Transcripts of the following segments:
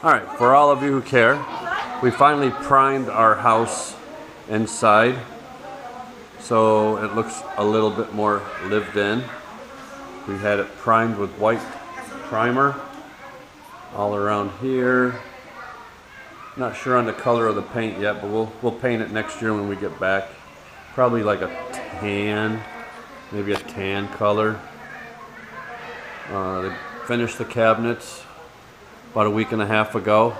Alright, for all of you who care, we finally primed our house inside so it looks a little bit more lived in. We had it primed with white primer all around here. Not sure on the color of the paint yet, but we'll paint it next year when we get back. Probably like a tan, maybe a tan color. They finished the cabinets about a week and a half ago.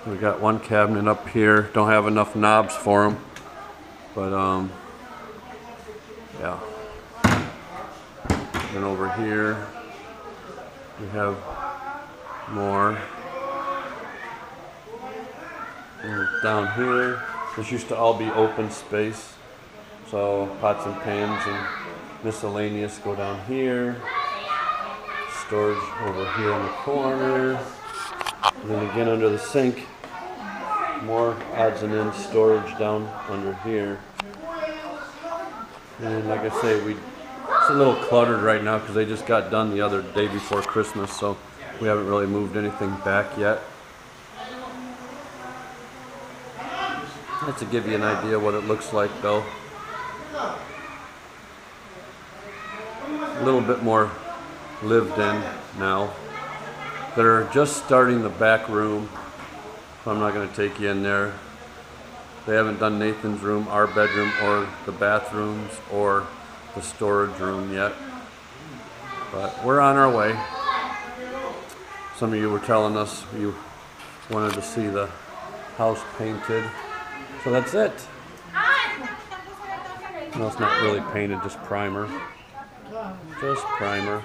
We got one cabinet up here. Don't have enough knobs for them, but yeah. And over here we have more. And down here, this used to all be open space, so pots and pans and miscellaneous go down here. Storage over here in the corner. And then again under the sink, more odds and ends storage down under here. And like I say, it's a little cluttered right now because they just got done the other day before Christmas, so we haven't really moved anything back yet. That's to give you an idea what it looks like though. A little bit more lived in now. They're just starting the back room, so I'm not going to take you in there. They haven't done Nathan's room, our bedroom, or the bathrooms, or the storage room yet. But we're on our way. Some of you were telling us you wanted to see the house painted. So that's it. No, it's not really painted, just primer. Just primer.